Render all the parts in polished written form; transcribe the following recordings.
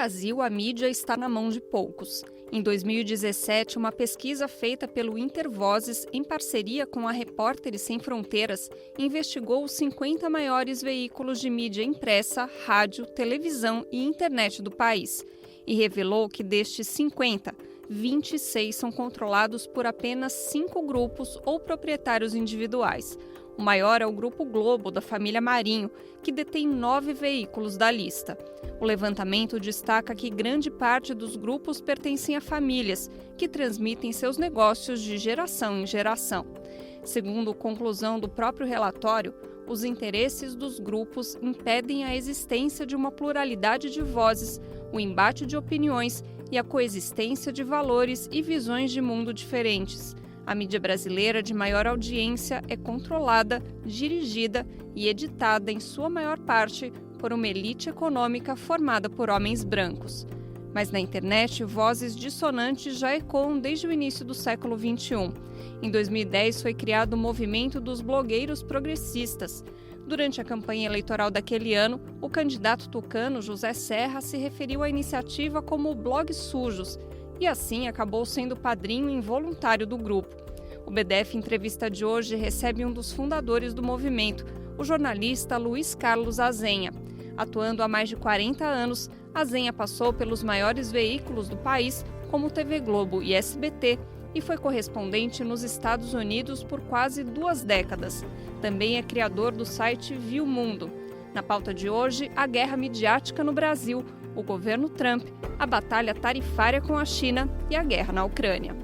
Brasil, a mídia está na mão de poucos. Em 2017, uma pesquisa feita pelo Intervozes, em parceria com a Repórteres Sem Fronteiras, investigou os 50 maiores veículos de mídia impressa, rádio, televisão e internet do país. E revelou que destes 50, 26 são controlados por apenas 5 grupos ou proprietários individuais. O maior é o Grupo Globo, da família Marinho, que detém 9 veículos da lista. O levantamento destaca que grande parte dos grupos pertencem a famílias, que transmitem seus negócios de geração em geração. Segundo conclusão do próprio relatório, os interesses dos grupos impedem a existência de uma pluralidade de vozes, o embate de opiniões e a coexistência de valores e visões de mundo diferentes. A mídia brasileira de maior audiência é controlada, dirigida e editada, em sua maior parte, por uma elite econômica formada por homens brancos. Mas na internet, vozes dissonantes já ecoam desde o início do século XXI. Em 2010, foi criado o movimento dos blogueiros progressistas. Durante a campanha eleitoral daquele ano, o candidato tucano José Serra se referiu à iniciativa como blogs sujos e assim acabou sendo padrinho involuntário do grupo. O BDF Entrevista de hoje recebe um dos fundadores do movimento, o jornalista Luiz Carlos Azenha. Atuando há mais de 40 anos, Azenha passou pelos maiores veículos do país, como TV Globo e SBT, e foi correspondente nos Estados Unidos por quase 2 décadas. Também é criador do site Viu Mundo. Na pauta de hoje, a guerra midiática no Brasil, o governo Trump, a batalha tarifária com a China e a guerra na Ucrânia.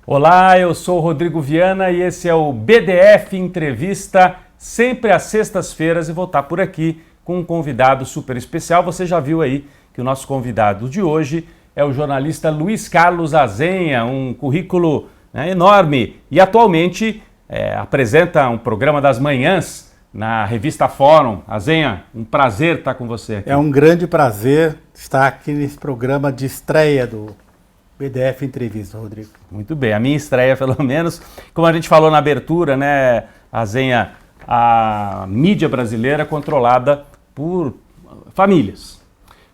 Olá, eu sou o Rodrigo Viana e esse é o BDF Entrevista, sempre às sextas-feiras, e vou estar por aqui com um convidado super especial. Você já viu aí que o nosso convidado de hoje é o jornalista Luiz Carlos Azenha, um currículo enorme e atualmente apresenta um programa das manhãs na revista Fórum. Azenha, um prazer estar com você aqui. É um grande prazer estar aqui nesse programa de estreia do BDF Entrevista, Rodrigo. Muito bem, a minha estreia pelo menos. Como a gente falou na abertura, né, Azenha, a mídia brasileira é controlada por famílias.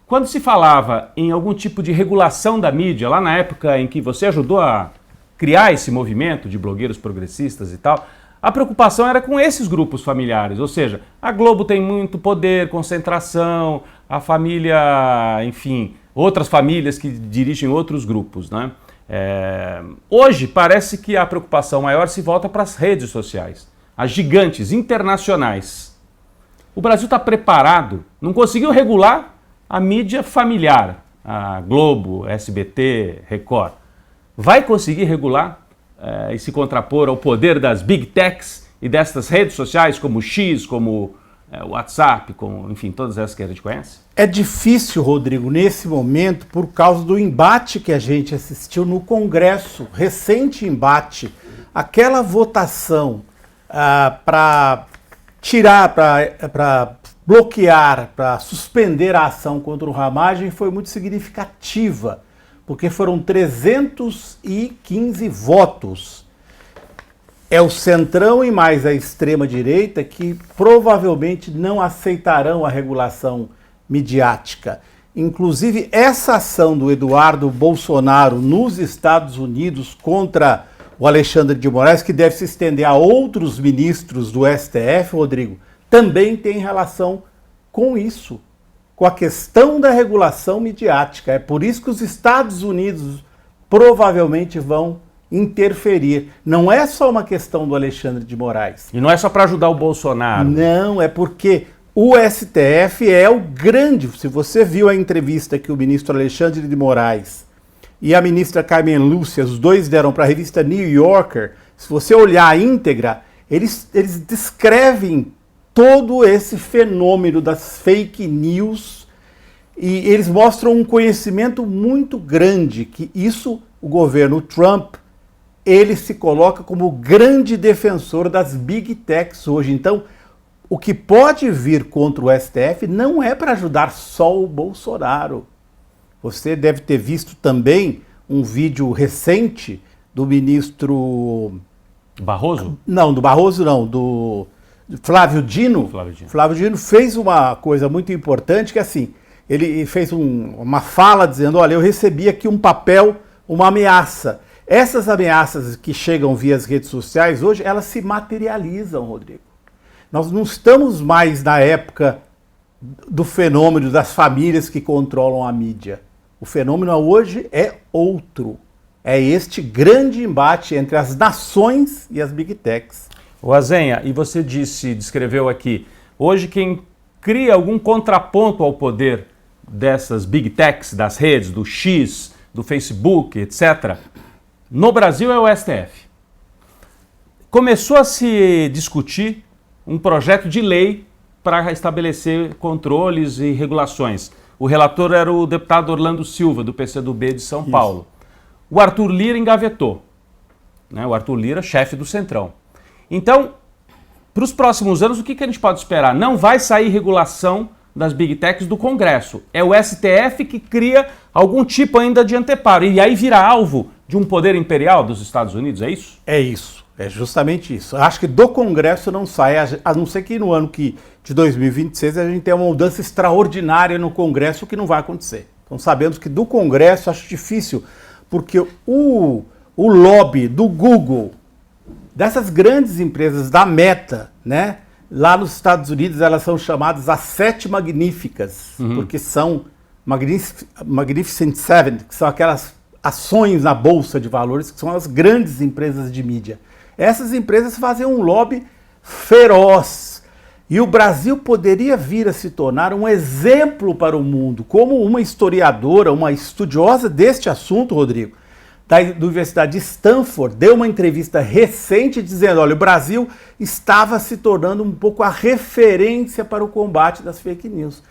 Quando se falava em algum tipo de regulação da mídia, lá na época em que você ajudou a criar esse movimento de blogueiros progressistas e tal, a preocupação era com esses grupos familiares, ou seja, a Globo tem muito poder, concentração, a família, enfim, outras famílias que dirigem outros grupos, né? Hoje parece que a preocupação maior se volta para as redes sociais, as gigantes internacionais. O Brasil está preparado, não conseguiu regular a mídia familiar, a Globo, SBT, Record. Vai conseguir regular e se contrapor ao poder das big techs e destas redes sociais como o X, como o WhatsApp, como, enfim, todas essas que a gente conhece? É difícil, Rodrigo, nesse momento, por causa do embate que a gente assistiu no Congresso, recente embate, aquela votação para tirar, para bloquear, para suspender a ação contra o Ramagem foi muito significativa, porque foram 315 votos. É o centrão e mais a extrema-direita que provavelmente não aceitarão a regulação midiática. Inclusive, essa ação do Eduardo Bolsonaro nos Estados Unidos contra o Alexandre de Moraes, que deve se estender a outros ministros do STF, Rodrigo, também tem relação com isso, com a questão da regulação midiática. É por isso que os Estados Unidos provavelmente vão interferir. Não é só uma questão do Alexandre de Moraes. E não é só para ajudar o Bolsonaro. Não, é porque o STF é o grande... Se você viu a entrevista que o ministro Alexandre de Moraes e a ministra Carmen Lúcia, os dois deram para a revista New Yorker, se você olhar a íntegra, eles descrevem todo esse fenômeno das fake news e eles mostram um conhecimento muito grande, que isso, o governo Trump, ele se coloca como grande defensor das big techs hoje. Então, o que pode vir contra o STF não é para ajudar só o Bolsonaro. Você deve ter visto também um vídeo recente do ministro... Barroso? Não, do Barroso não, do Flávio Dino. Flávio Dino fez uma coisa muito importante que, assim, ele fez uma fala dizendo, olha, eu recebi aqui um papel, uma ameaça. Essas ameaças que chegam via as redes sociais hoje, elas se materializam, Rodrigo. Nós não estamos mais na época do fenômeno das famílias que controlam a mídia. O fenômeno hoje é outro. É este grande embate entre as nações e as big techs. O Azenha, e você descreveu aqui, hoje quem cria algum contraponto ao poder dessas big techs, das redes, do X, do Facebook, etc., no Brasil é o STF. Começou a se discutir um projeto de lei para estabelecer controles e regulações. O relator era o deputado Orlando Silva, do PCdoB de São Paulo. O Arthur Lira engavetou. O Arthur Lira, chefe do Centrão. Então, para os próximos anos, o que a gente pode esperar? Não vai sair regulação das big techs do Congresso. É o STF que cria algum tipo ainda de anteparo. E aí vira alvo de um poder imperial dos Estados Unidos, é isso? É isso. É justamente isso. Acho que do Congresso não sai, a não ser que no ano de 2026 a gente tenha uma mudança extraordinária no Congresso, o que não vai acontecer. Então sabemos que do Congresso acho difícil, porque o lobby do Google, dessas grandes empresas, da Meta, né? Lá nos Estados Unidos elas são chamadas as 7 magníficas, porque são Magnificent Seven, que são aquelas ações na Bolsa de Valores, que são as grandes empresas de mídia. Essas empresas fazem um lobby feroz. E o Brasil poderia vir a se tornar um exemplo para o mundo, como uma historiadora, uma estudiosa deste assunto, Rodrigo, da Universidade de Stanford, deu uma entrevista recente dizendo, olha, o Brasil estava se tornando um pouco a referência para o combate das fake news.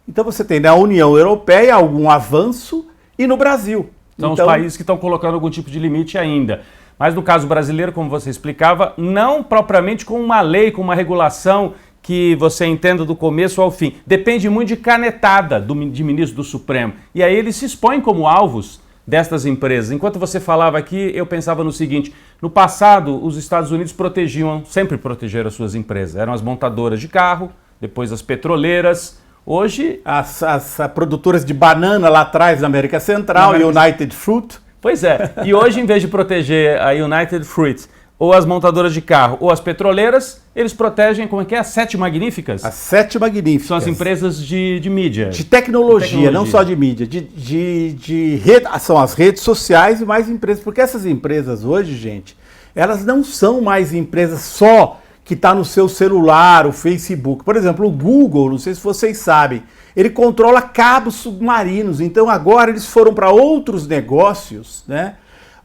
Então você tem na União Europeia algum avanço e no Brasil. São os países que estão colocando algum tipo de limite ainda. Mas no caso brasileiro, como você explicava, não propriamente com uma lei, com uma regulação que você entenda do começo ao fim. Depende muito de canetada de ministro do Supremo. E aí eles se expõem como alvos destas empresas. Enquanto você falava aqui, eu pensava no seguinte, no passado os Estados Unidos sempre protegeram as suas empresas. Eram as montadoras de carro, depois as petroleiras. Hoje, as produtoras de banana lá atrás na América Central, United Fruit. Pois é, e hoje em vez de proteger a United Fruit, ou as montadoras de carro, ou as petroleiras, eles protegem, como é que é? As 7 magníficas? As 7 magníficas. São as empresas de mídia. De tecnologia, não só de mídia. São as redes sociais e mais empresas. Porque essas empresas hoje, gente, elas não são mais empresas só que está no seu celular, o Facebook. Por exemplo, o Google, não sei se vocês sabem, ele controla cabos submarinos. Então agora eles foram para outros negócios, né?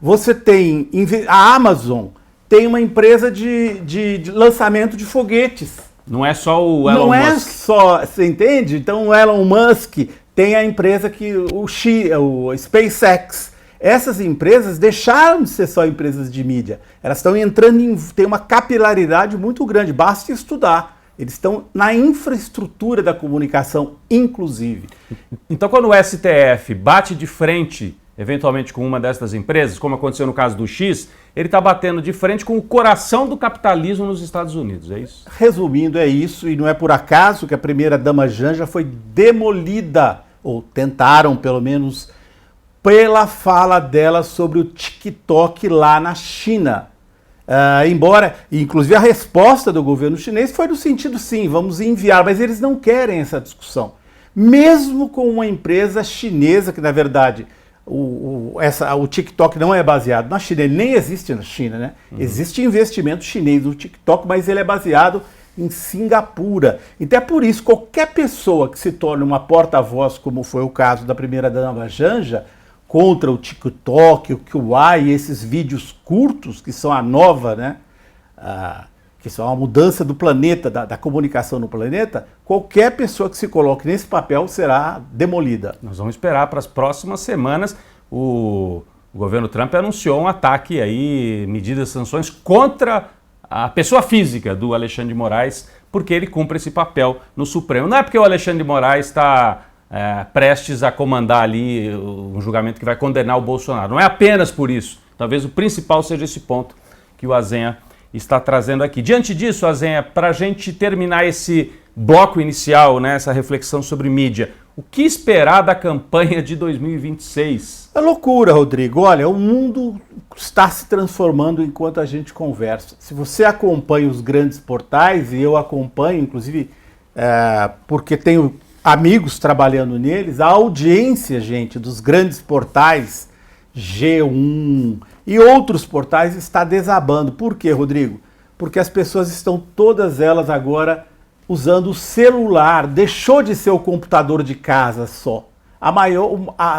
Você tem a Amazon, tem uma empresa de lançamento de foguetes. Não é só o Elon Musk. Não é só, você entende? Então o Elon Musk tem a empresa o SpaceX. Essas empresas deixaram de ser só empresas de mídia. Elas estão entrando tem uma capilaridade muito grande, basta estudar. Eles estão na infraestrutura da comunicação, inclusive. Então, quando o STF bate de frente, eventualmente, com uma dessas empresas, como aconteceu no caso do X, ele está batendo de frente com o coração do capitalismo nos Estados Unidos, é isso? Resumindo, é isso, e não é por acaso que a primeira-dama Janja foi demolida, ou tentaram, pelo menos, pela fala dela sobre o TikTok lá na China. Embora, inclusive a resposta do governo chinês foi no sentido, sim, vamos enviar, mas eles não querem essa discussão. Mesmo com uma empresa chinesa, que na verdade o TikTok não é baseado na China, ele nem existe na China, né? Existe investimento chinês no TikTok, mas ele é baseado em Singapura. Então é por isso, qualquer pessoa que se torne uma porta-voz, como foi o caso da primeira-dama Janja, contra o TikTok, o Kuai, esses vídeos curtos, que são a nova, né? Que são a mudança do planeta, da comunicação no planeta, qualquer pessoa que se coloque nesse papel será demolida. Nós vamos esperar para as próximas semanas. O governo Trump anunciou um ataque aí, medidas, sanções contra a pessoa física do Alexandre de Moraes, porque ele cumpre esse papel no Supremo. Não é porque o Alexandre de Moraes está prestes a comandar ali um julgamento que vai condenar o Bolsonaro. Não é apenas por isso. Talvez o principal seja esse ponto que o Azenha está trazendo aqui. Diante disso, Azenha, para a gente terminar esse bloco inicial, né, essa reflexão sobre mídia, O que esperar da campanha de 2026? É loucura, Rodrigo. Olha, o mundo está se transformando enquanto a gente conversa. Se você acompanha os grandes portais, e eu acompanho, inclusive, porque tenho amigos trabalhando neles, a audiência, gente, dos grandes portais, G1 e outros portais, está desabando. Por quê, Rodrigo? Porque as pessoas estão todas elas agora usando o celular, deixou de ser o computador de casa só.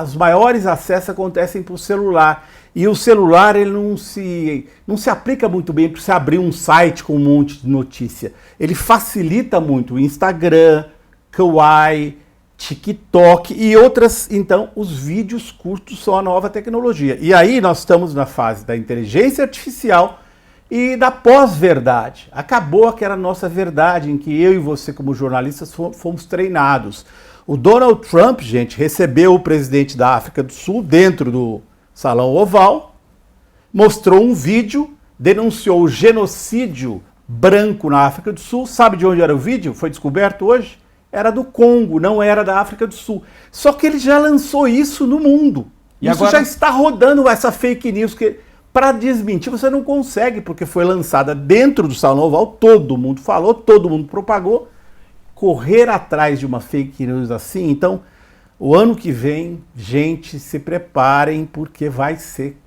Os maiores acessos acontecem por celular. E o celular ele não se aplica muito bem para você abrir um site com um monte de notícia. Ele facilita muito o Instagram, Kawaii, TikTok e outras. Então, os vídeos curtos são a nova tecnologia. E aí nós estamos na fase da inteligência artificial e da pós-verdade. Acabou aquela nossa verdade em que eu e você, como jornalistas, fomos treinados. O Donald Trump, gente, recebeu o presidente da África do Sul dentro do Salão Oval, mostrou um vídeo, denunciou o genocídio branco na África do Sul. Sabe de onde era o vídeo? Foi descoberto hoje? Era do Congo, não era da África do Sul. Só que ele já lançou isso no mundo. E isso agora já está rodando, essa fake news que... Para desmentir, você não consegue, porque foi lançada dentro do Salão Oval, todo mundo falou, todo mundo propagou. Correr atrás de uma fake news assim, então, o ano que vem, gente, se preparem, porque vai ser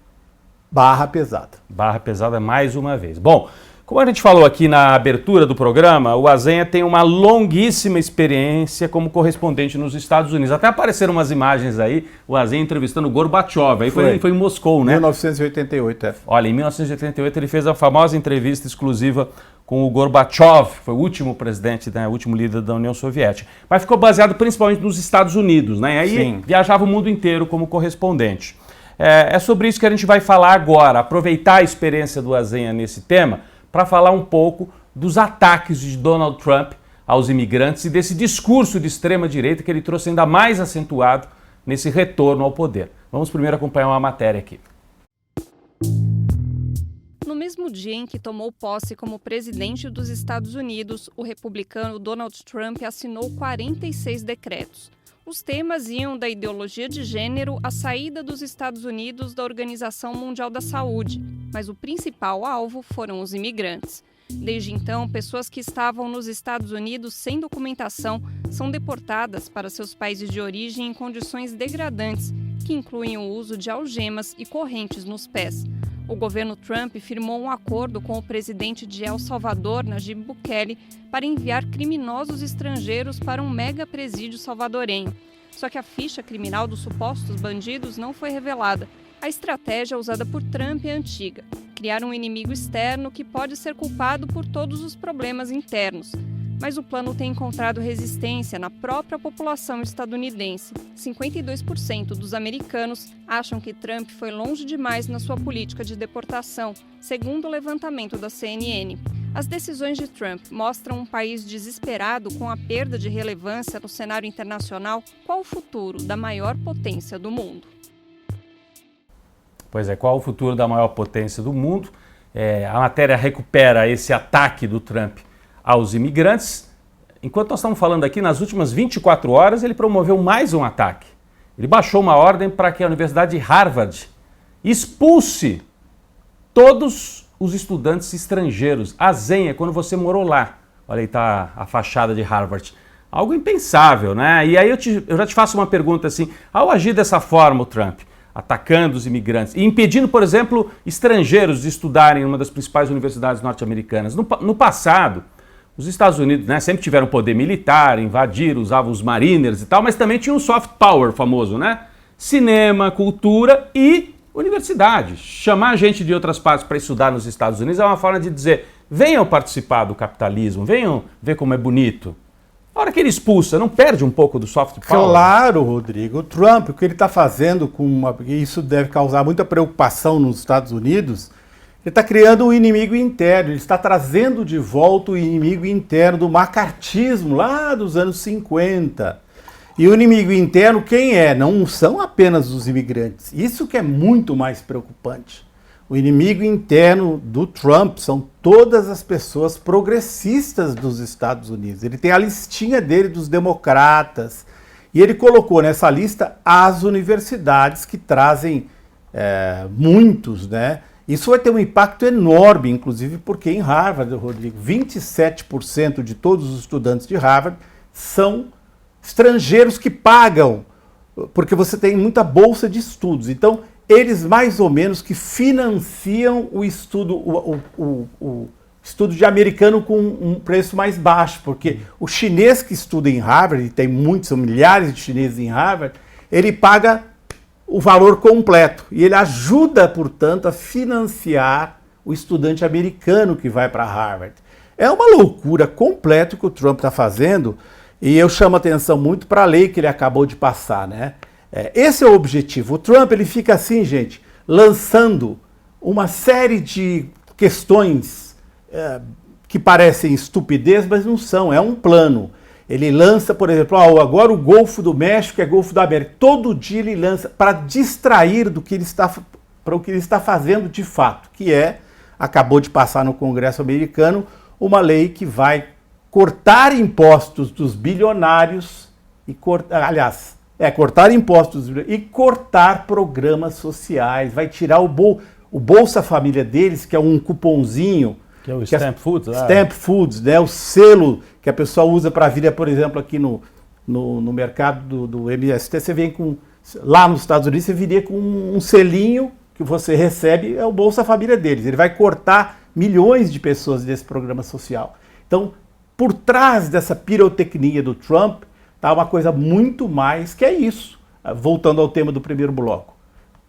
barra pesada. Barra pesada mais uma vez. Bom, como a gente falou aqui na abertura do programa, o Azenha tem uma longuíssima experiência como correspondente nos Estados Unidos. Até apareceram umas imagens aí, o Azenha entrevistando o Gorbachev, aí foi em Moscou, né? 1988, é. Olha, em 1988 ele fez a famosa entrevista exclusiva com o Gorbachev, foi o último presidente, né, o último líder da União Soviética. Mas ficou baseado principalmente nos Estados Unidos, né? Aí Sim. Viajava o mundo inteiro como correspondente. É sobre isso que a gente vai falar agora, aproveitar a experiência do Azenha nesse tema, para falar um pouco dos ataques de Donald Trump aos imigrantes e desse discurso de extrema-direita que ele trouxe ainda mais acentuado nesse retorno ao poder. Vamos primeiro acompanhar uma matéria aqui. No mesmo dia em que tomou posse como presidente dos Estados Unidos, o republicano Donald Trump assinou 46 decretos. Os temas iam da ideologia de gênero à saída dos Estados Unidos da Organização Mundial da Saúde, mas o principal alvo foram os imigrantes. Desde então, pessoas que estavam nos Estados Unidos sem documentação são deportadas para seus países de origem em condições degradantes, que incluem o uso de algemas e correntes nos pés. O governo Trump firmou um acordo com o presidente de El Salvador, Nayib Bukele, para enviar criminosos estrangeiros para um mega presídio salvadorenho. Só que a ficha criminal dos supostos bandidos não foi revelada. A estratégia usada por Trump é antiga: criar um inimigo externo que pode ser culpado por todos os problemas internos. Mas o plano tem encontrado resistência na própria população estadunidense. 52% dos americanos acham que Trump foi longe demais na sua política de deportação, segundo o levantamento da CNN. As decisões de Trump mostram um país desesperado com a perda de relevância no cenário internacional. Qual o futuro da maior potência do mundo? Pois é, qual o futuro da maior potência do mundo? A matéria recupera esse ataque do Trump aos imigrantes. Enquanto nós estamos falando aqui, nas últimas 24 horas, ele promoveu mais um ataque. Ele baixou uma ordem para que a Universidade de Harvard expulse todos os estudantes estrangeiros. Azenha, quando você morou lá. Olha aí, está a fachada de Harvard. Algo impensável, né? E aí eu já te faço uma pergunta assim, ao agir dessa forma o Trump, atacando os imigrantes e impedindo, por exemplo, estrangeiros de estudarem em uma das principais universidades norte-americanas. No passado, os Estados Unidos, né, sempre tiveram poder militar, invadiram, usavam os mariners e tal, mas também tinha um soft power famoso, né? Cinema, cultura e universidade. Chamar gente de outras partes para estudar nos Estados Unidos é uma forma de dizer: venham participar do capitalismo, venham ver como é bonito. A hora que ele expulsa, não perde um pouco do soft power? Claro, Rodrigo. O Trump, o que ele está fazendo, isso deve causar muita preocupação nos Estados Unidos, ele está criando um inimigo interno, ele está trazendo de volta o inimigo interno do macartismo lá dos anos 50. E o inimigo interno quem é? Não são apenas os imigrantes. Isso que é muito mais preocupante. O inimigo interno do Trump são todas as pessoas progressistas dos Estados Unidos. Ele tem a listinha dele dos democratas E ele colocou nessa lista as universidades que trazem muitos, né? Isso vai ter um impacto enorme, inclusive porque em Harvard, Rodrigo, 27% de todos os estudantes de Harvard são estrangeiros que pagam, porque você tem muita bolsa de estudos. Então, eles mais ou menos que financiam o estudo, o estudo de americano com um preço mais baixo, porque o chinês que estuda em Harvard, e tem muitos, são milhares de chineses em Harvard, ele paga o valor completo. E ele ajuda, portanto, a financiar o estudante americano que vai para Harvard. É uma loucura completa o que o Trump está fazendo, e eu chamo a atenção muito para a lei que ele acabou de passar, né? Esse é o objetivo. O Trump, ele fica assim, gente, lançando uma série de questões que parecem estupidez, mas não são, é um plano. Ele lança, por exemplo, agora o Golfo do México é Golfo da América. Todo dia ele lança para distrair do que ele está fazendo de fato, que acabou de passar no Congresso americano, uma lei que vai cortar impostos dos bilionários e cortar impostos e cortar programas sociais. Vai tirar o Bolsa Família deles, que é um cupomzinho, que é o Stamp Foods. Stamp Foods, né? O selo que a pessoa usa para a vida, por exemplo, aqui no mercado do MST, você vem lá nos Estados Unidos, você viria com um selinho que você recebe, é o Bolsa Família deles. Ele vai cortar milhões de pessoas desse programa social. Então, por trás dessa pirotecnia do Trump, está uma coisa muito mais que é isso. Voltando ao tema do primeiro bloco.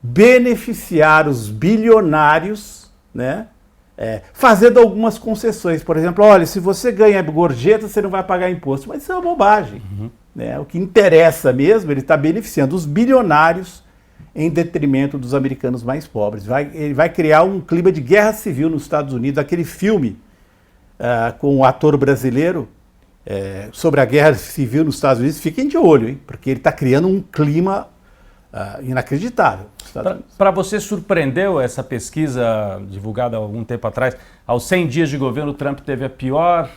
Beneficiar os bilionários, né? Fazendo algumas concessões. Por exemplo, olha, se você ganha gorjeta, você não vai pagar imposto. Mas isso é uma bobagem. Né? O que interessa mesmo, ele está beneficiando os bilionários em detrimento dos americanos mais pobres. Ele vai criar um clima de guerra civil nos Estados Unidos. Aquele filme com o ator brasileiro sobre a guerra civil nos Estados Unidos, fiquem de olho, hein? Porque ele está criando um clima inacreditável. Para você, surpreendeu essa pesquisa divulgada há algum tempo atrás? Aos 100 dias de governo, o Trump teve a pior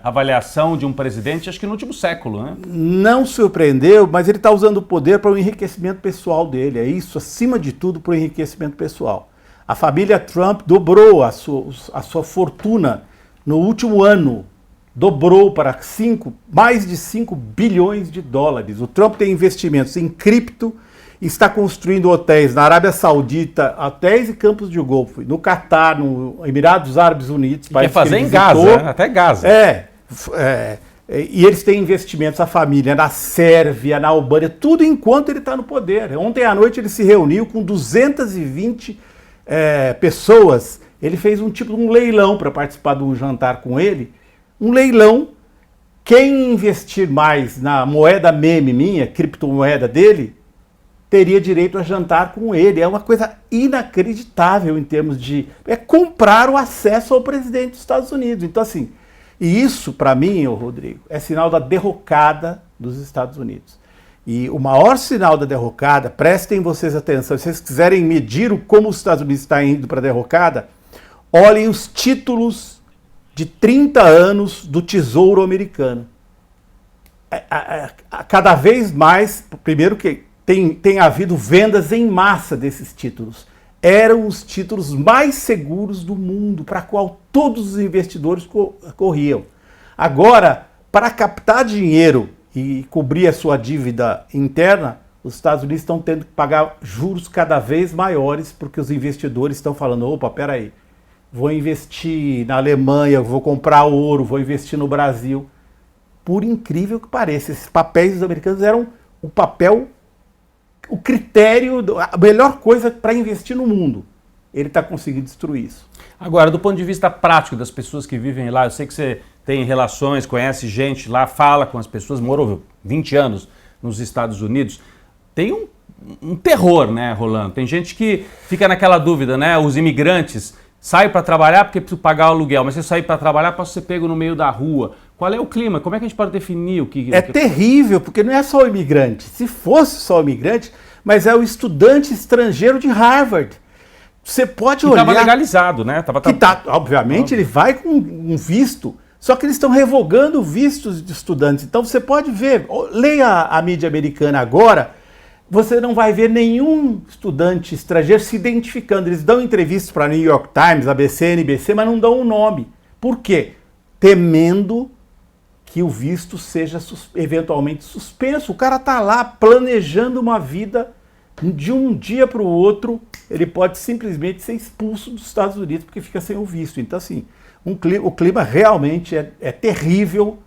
avaliação de um presidente, acho que no último século, né? Não surpreendeu, mas ele está usando o poder para o enriquecimento pessoal dele. É isso, acima de tudo, para o enriquecimento pessoal. A família Trump dobrou a sua fortuna no último ano. Dobrou para mais de 5 bilhões de dólares. O Trump tem investimentos em cripto, está construindo hotéis na Arábia Saudita, hotéis e campos de golfe, no Catar, no Emirados Árabes Unidos. Quer fazer em Gaza, até Gaza. E eles têm investimentos, a família, na Sérvia, na Albânia, tudo enquanto ele está no poder. Ontem à noite ele se reuniu com 220 pessoas. Ele fez um leilão para participar de um jantar com ele. Um leilão, quem investir mais na moeda meme minha, criptomoeda dele, teria direito a jantar com ele. É uma coisa inacreditável em termos de... comprar o acesso ao presidente dos Estados Unidos. Então, assim, e isso, para mim, Rodrigo, é sinal da derrocada dos Estados Unidos. E o maior sinal da derrocada, prestem vocês atenção, se vocês quiserem medir como os Estados Unidos está indo para a derrocada, olhem os títulos de 30 anos do Tesouro Americano. Cada vez mais, primeiro que tem havido vendas em massa desses títulos. Eram os títulos mais seguros do mundo, para qual todos os investidores corriam. Agora, para captar dinheiro e cobrir a sua dívida interna, os Estados Unidos estão tendo que pagar juros cada vez maiores, porque os investidores estão falando, opa, peraí, vou investir na Alemanha, vou comprar ouro, vou investir no Brasil. Por incrível que pareça, esses papéis dos americanos eram o critério, a melhor coisa para investir no mundo. Ele está conseguindo destruir isso. Agora, do ponto de vista prático das pessoas que vivem lá, eu sei que você tem relações, conhece gente lá, fala com as pessoas, morou 20 anos nos Estados Unidos. Tem um terror, né, rolando. Tem gente que fica naquela dúvida, né? Os imigrantes saem para trabalhar porque precisa pagar o aluguel, mas você sair para trabalhar pode ser pego no meio da rua. Qual é o clima? Como é que a gente pode definir o que... É terrível, porque não é só o imigrante. Se fosse só o imigrante, mas é o estudante estrangeiro de Harvard. Você pode olhar... Estava legalizado, né? Obviamente, ele vai com um visto, Só que eles estão revogando vistos de estudantes. Então você pode ver, leia a mídia americana agora, você não vai ver nenhum estudante estrangeiro se identificando. Eles dão entrevistas para New York Times, ABC, NBC, mas não dão um nome. Por quê? Temendo que o visto seja eventualmente suspenso. O cara está lá planejando uma vida, de um dia para o outro, ele pode simplesmente ser expulso dos Estados Unidos porque fica sem o visto. Então, assim, o clima realmente é terrível,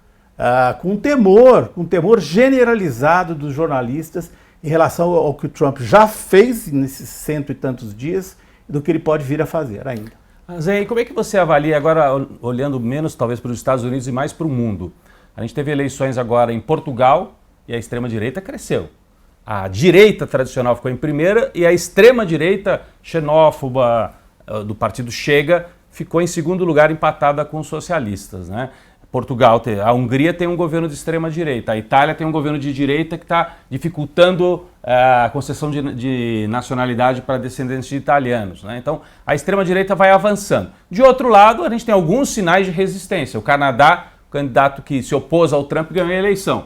com um temor generalizado dos jornalistas em relação ao que o Trump já fez nesses 100 e tantos dias e do que ele pode vir a fazer ainda. Zé, e como é que você avalia agora, olhando menos talvez para os Estados Unidos e mais para o mundo? A gente teve eleições agora em Portugal e a extrema-direita cresceu. A direita tradicional ficou em primeira e a extrema-direita xenófoba do partido Chega ficou em segundo lugar, empatada com os socialistas, né? Portugal, a Hungria tem um governo de extrema-direita, a Itália tem um governo de direita que está dificultando a concessão de nacionalidade para descendentes de italianos, né? Então, a extrema-direita vai avançando. De outro lado, a gente tem alguns sinais de resistência. O Canadá, o candidato que se opôs ao Trump, ganhou a eleição.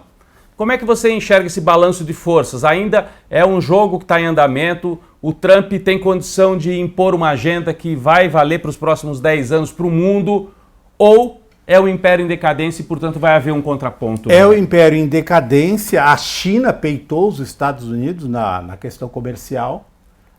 Como é que você enxerga esse balanço de forças? Ainda é um jogo que está em andamento? O Trump tem condição de impor uma agenda que vai valer para os próximos 10 anos para o mundo? Ou é o império em decadência e, portanto, vai haver um contraponto? É o império em decadência. A China peitou os Estados Unidos na questão comercial.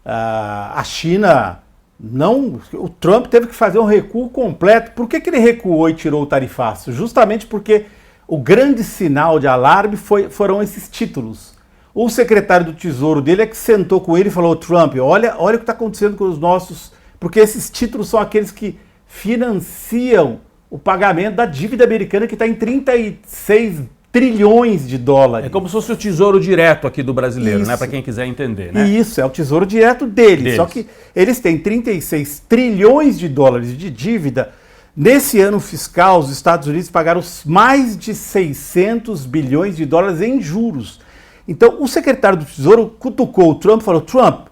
A China não... O Trump teve que fazer um recuo completo. Por que ele recuou e tirou o tarifaço? Justamente porque o grande sinal de alarme foram esses títulos. O secretário do Tesouro dele é que sentou com ele e falou: Trump, olha o que está acontecendo com os nossos... Porque esses títulos são aqueles que financiam o pagamento da dívida americana, que está em 36 trilhões de dólares. É como se fosse o tesouro direto aqui do brasileiro, isso, né? Para quem quiser entender, né? Isso, é o tesouro direto deles. Só que eles têm 36 trilhões de dólares de dívida. Nesse ano fiscal, os Estados Unidos pagaram mais de 600 bilhões de dólares em juros. Então, o secretário do Tesouro cutucou o Trump e falou: Trump,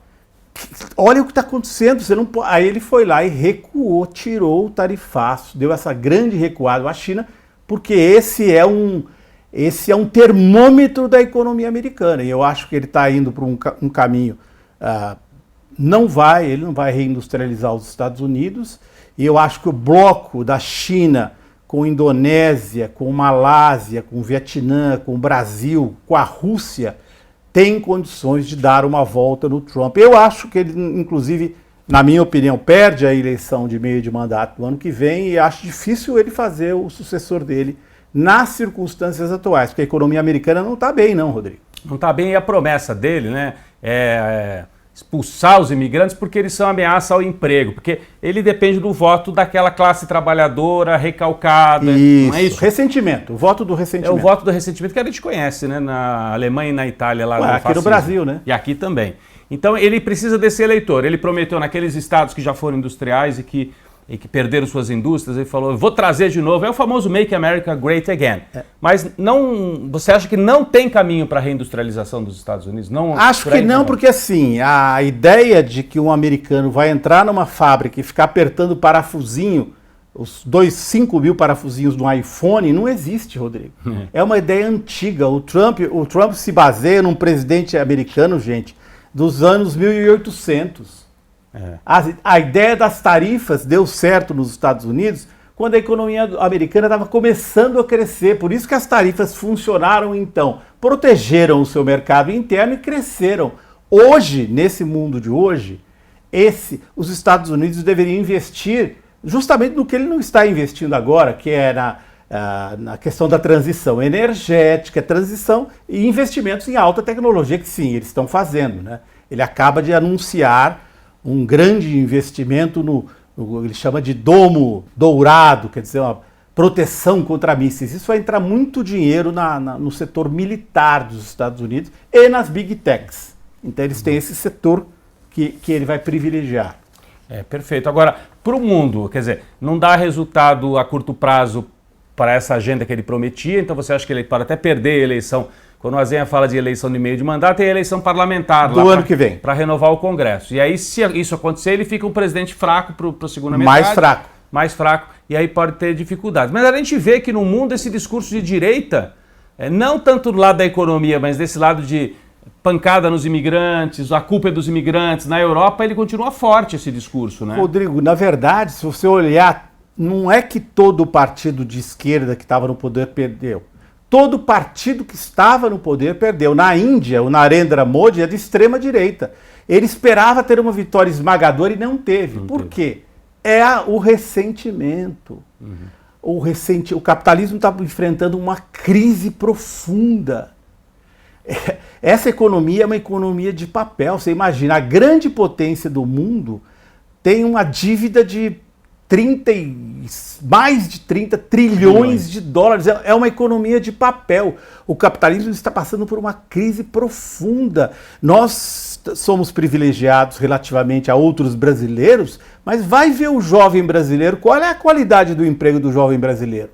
olha o que está acontecendo, você não pode... Aí ele foi lá e recuou, tirou o tarifaço, deu essa grande recuada à China, porque esse é um termômetro da economia americana. E eu acho que ele está indo para um caminho... ele não vai reindustrializar os Estados Unidos, e eu acho que o bloco da China com Indonésia, com Malásia, com Vietnã, com o Brasil, com a Rússia, tem condições de dar uma volta no Trump. Eu acho que ele, inclusive, na minha opinião, perde a eleição de meio de mandato do ano que vem e acho difícil ele fazer o sucessor dele nas circunstâncias atuais, porque a economia americana não está bem, não, Rodrigo. Não está bem, e a promessa dele, né, é expulsar os imigrantes porque eles são ameaça ao emprego, porque ele depende do voto daquela classe trabalhadora recalcada, isso, não é isso? Ressentimento, o voto do ressentimento. É o voto do ressentimento que a gente conhece, né, na Alemanha e na Itália. Lá aqui fascismo. No Brasil, né? E aqui também. Então ele precisa desse eleitor, ele prometeu naqueles estados que já foram industriais e que perderam suas indústrias, ele falou: eu vou trazer de novo, é o famoso Make America Great Again. Mas você acha que não tem caminho para a reindustrialização dos Estados Unidos? Acho que não, porque assim, a ideia de que um americano vai entrar numa fábrica e ficar apertando parafusinho, os 5 mil parafusinhos do iPhone, não existe, Rodrigo. É uma ideia antiga. O Trump se baseia num presidente americano, gente, dos anos 1800. A ideia das tarifas deu certo nos Estados Unidos quando a economia americana estava começando a crescer. Por isso que as tarifas funcionaram então. Protegeram o seu mercado interno e cresceram. Hoje, nesse mundo de hoje, os Estados Unidos deveriam investir justamente no que ele não está investindo agora, que é na questão da transição energética, transição e investimentos em alta tecnologia, que sim, eles estão fazendo, né? Ele acaba de anunciar um grande investimento ele chama de domo dourado, quer dizer, uma proteção contra mísseis. Isso vai entrar muito dinheiro no setor militar dos Estados Unidos e nas big techs. Então eles têm esse setor que ele vai privilegiar. Perfeito. Agora, para o mundo, quer dizer, não dá resultado a curto prazo para essa agenda que ele prometia, então você acha que ele pode até perder a eleição? Quando o Azenha fala de eleição de meio de mandato, tem a eleição parlamentar do ano que vem, para renovar o Congresso. E aí, se isso acontecer, ele fica um presidente fraco para a segunda metade. Mais fraco. Mais fraco. e aí pode ter dificuldades. Mas a gente vê que no mundo esse discurso de direita, não tanto do lado da economia, mas desse lado de pancada nos imigrantes, a culpa é dos imigrantes, na Europa ele continua forte esse discurso, né? Rodrigo, na verdade, se você olhar, não é que todo partido de esquerda que estava no poder perdeu. Todo partido que estava no poder perdeu. Na Índia, o Narendra Modi é de extrema direita. Ele esperava ter uma vitória esmagadora e não teve. Por quê? O ressentimento. O capitalismo está enfrentando uma crise profunda. Essa economia é uma economia de papel. Você imagina, a grande potência do mundo tem uma dívida de mais de 30 trilhões de dólares. É uma economia de papel. O capitalismo está passando por uma crise profunda. Nós somos privilegiados relativamente a outros brasileiros, mas vai ver o jovem brasileiro, qual é a qualidade do emprego do jovem brasileiro.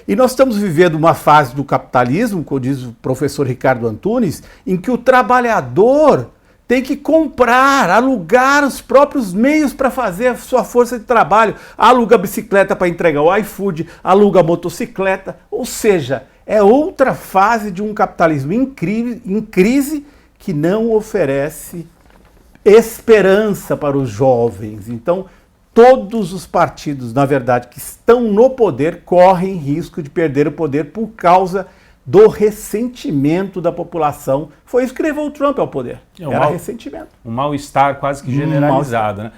E nós estamos vivendo uma fase do capitalismo, como diz o professor Ricardo Antunes, em que o trabalhador tem que comprar, alugar os próprios meios para fazer a sua força de trabalho. Aluga a bicicleta para entregar o iFood, aluga a motocicleta. Ou seja, é outra fase de um capitalismo em crise que não oferece esperança para os jovens. Então, todos os partidos, na verdade, que estão no poder, correm risco de perder o poder por causa do ressentimento da população. Foi isso que levou o Trump ao poder. Era ressentimento. Um mal-estar quase que generalizado, né?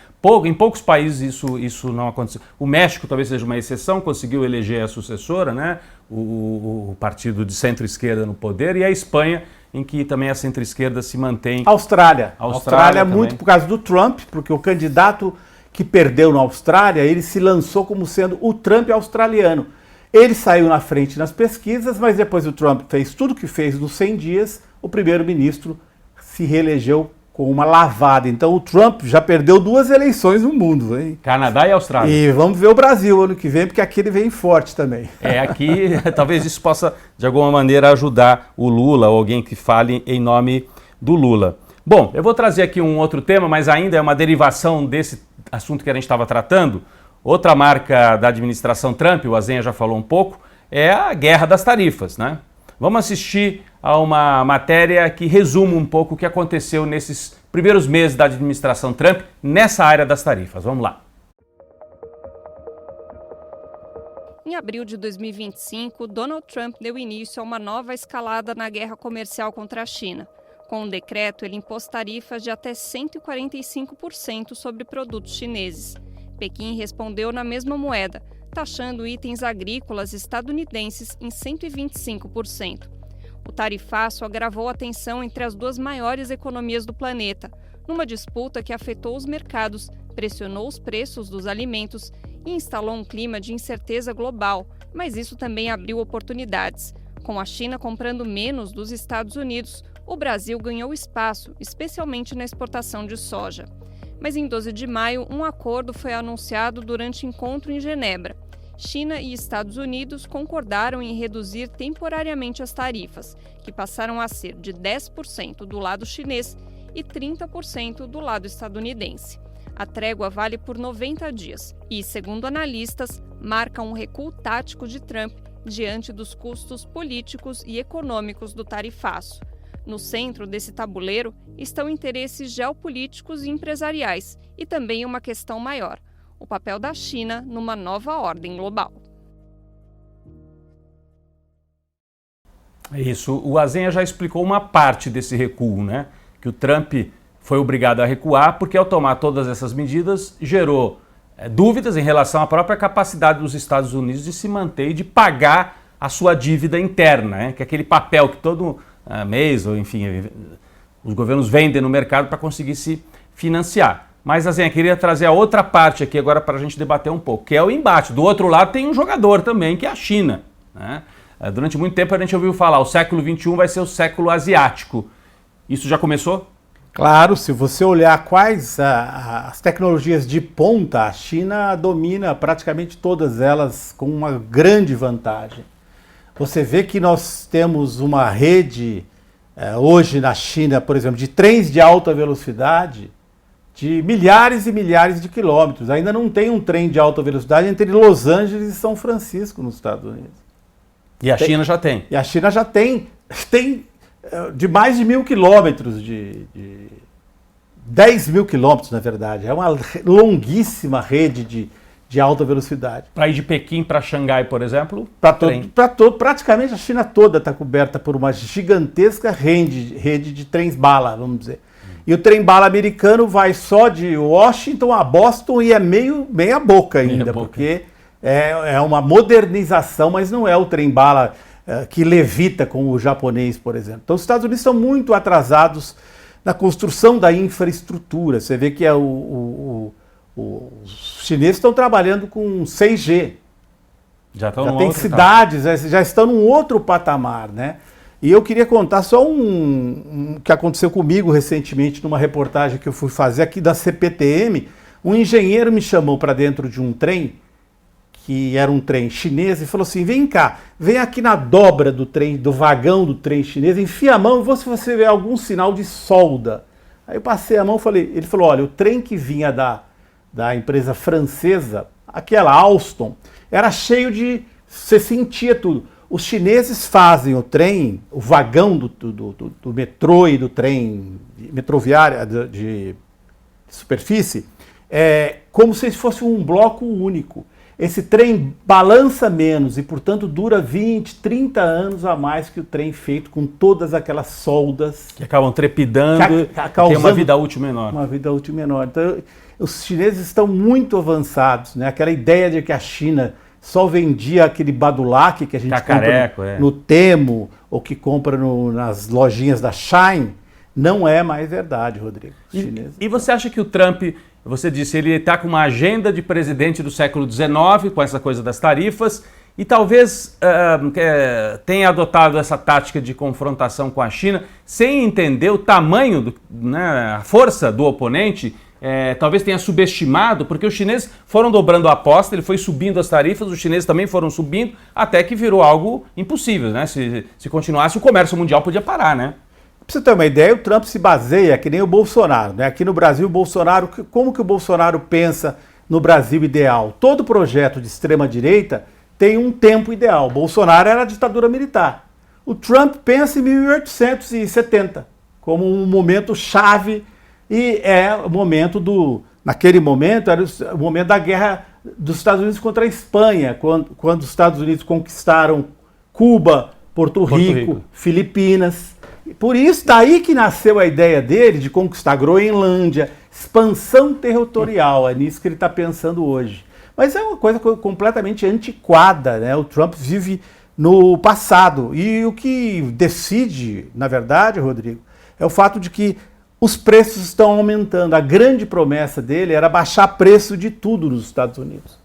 Em poucos países isso não aconteceu. O México talvez seja uma exceção, conseguiu eleger a sucessora, né? O partido de centro-esquerda no poder, e a Espanha, em que também a centro-esquerda se mantém. Austrália muito por causa do Trump, porque o candidato que perdeu na Austrália, ele se lançou como sendo o Trump australiano. Ele saiu na frente nas pesquisas, mas depois o Trump fez tudo o que fez nos 100 dias, o primeiro-ministro se reelegeu com uma lavada. Então o Trump já perdeu 2 eleições no mundo, hein? Canadá e Austrália. E vamos ver o Brasil ano que vem, porque aqui ele vem forte também. Aqui talvez isso possa, de alguma maneira, ajudar o Lula, ou alguém que fale em nome do Lula. Bom, eu vou trazer aqui um outro tema, mas ainda é uma derivação desse assunto que a gente estava tratando. Outra marca da administração Trump, o Azenha já falou um pouco, é a guerra das tarifas, né? Vamos assistir a uma matéria que resume um pouco o que aconteceu nesses primeiros meses da administração Trump nessa área das tarifas. Vamos lá. Em abril de 2025, Donald Trump deu início a uma nova escalada na guerra comercial contra a China. Com um decreto, ele impôs tarifas de até 145% sobre produtos chineses. Pequim respondeu na mesma moeda, taxando itens agrícolas estadunidenses em 125%. O tarifaço agravou a tensão entre as 2 maiores economias do planeta, numa disputa que afetou os mercados, pressionou os preços dos alimentos e instalou um clima de incerteza global, mas isso também abriu oportunidades. Com a China comprando menos dos Estados Unidos, o Brasil ganhou espaço, especialmente na exportação de soja. Mas em 12 de maio, um acordo foi anunciado durante encontro em Genebra. China e Estados Unidos concordaram em reduzir temporariamente as tarifas, que passaram a ser de 10% do lado chinês e 30% do lado estadunidense. A trégua vale por 90 dias e, segundo analistas, marca um recuo tático de Trump diante dos custos políticos e econômicos do tarifaço. No centro desse tabuleiro estão interesses geopolíticos e empresariais e também uma questão maior: o papel da China numa nova ordem global. É isso. O Azenha já explicou uma parte desse recuo, né? Que o Trump foi obrigado a recuar porque, ao tomar todas essas medidas, gerou dúvidas em relação à própria capacidade dos Estados Unidos de se manter e de pagar a sua dívida interna, né? Que é aquele papel que todo mês, ou enfim, os governos vendem no mercado para conseguir se financiar. Mas, assim, eu queria trazer a outra parte aqui agora para a gente debater um pouco, que é o embate. Do outro lado tem um jogador também, que é a China, né? Durante muito tempo a gente ouviu falar, o século XXI vai ser o século asiático. Isso já começou? Claro, se você olhar quais as tecnologias de ponta, a China domina praticamente todas elas com uma grande vantagem. Você vê que nós temos uma rede hoje na China, por exemplo, de trens de alta velocidade de milhares e milhares de quilômetros. Ainda não tem um trem de alta velocidade entre Los Angeles e São Francisco, nos Estados Unidos. E a China já tem. E a China já tem de mais de 1.000 quilômetros, de 10 mil quilômetros, na verdade. É uma longuíssima rede de alta velocidade. Para ir de Pequim para Xangai, por exemplo, praticamente a China toda está coberta por uma gigantesca rede de trens-bala, vamos dizer. E o trem-bala americano vai só de Washington a Boston e é meia boca ainda, porque é uma modernização, mas não é o trem-bala que levita como o japonês, por exemplo. Então os Estados Unidos estão muito atrasados na construção da infraestrutura. Você vê que os chineses estão trabalhando com 6G. Já tem cidades, já estão num outro patamar, né? E eu queria contar só um que aconteceu comigo recentemente numa reportagem que eu fui fazer aqui da CPTM. Um engenheiro me chamou para dentro de um trem, que era um trem chinês, e falou assim: vem cá, vem aqui na dobra do trem, do vagão do trem chinês, enfia a mão e vê se você vê algum sinal de solda. Aí eu passei a mão e ele falou: olha, o trem que vinha da empresa francesa, aquela Alstom, era cheio de... Você sentia tudo. Os chineses fazem o trem, o vagão do metrô e do trem metroviário de superfície, como se fosse um bloco único. Esse trem balança menos e, portanto, dura 20, 30 anos a mais que o trem feito com todas aquelas soldas. Que acabam trepidando, tem uma vida útil menor. Uma vida útil menor. Então, os chineses estão muito avançados, né? Aquela ideia de que a China só vendia aquele badulaque que a gente compra no Temu ou que compra nas lojinhas da Shine, não é mais verdade, Rodrigo. E você acha que o Trump, você disse, ele está com uma agenda de presidente do século XIX, com essa coisa das tarifas, e talvez tenha adotado essa tática de confrontação com a China, sem entender o tamanho, a força do oponente, talvez tenha subestimado, porque os chineses foram dobrando a aposta, ele foi subindo as tarifas, os chineses também foram subindo, até que virou algo impossível, né? Se continuasse, o comércio mundial podia parar, né? Pra você ter uma ideia, o Trump se baseia que nem o Bolsonaro, né? Aqui no Brasil, como que o Bolsonaro pensa no Brasil ideal? Todo projeto de extrema-direita tem um tempo ideal. O Bolsonaro era a ditadura militar. O Trump pensa em 1870 como um momento chave. E naquele momento, era o momento da guerra dos Estados Unidos contra a Espanha, quando os Estados Unidos conquistaram Cuba, Porto Rico, Filipinas. Por isso, daí que nasceu a ideia dele de conquistar Groenlândia, expansão territorial, é nisso que ele está pensando hoje. Mas é uma coisa completamente antiquada, né? O Trump vive no passado. E o que decide, na verdade, Rodrigo, é o fato de que os preços estão aumentando. A grande promessa dele era baixar preço de tudo nos Estados Unidos.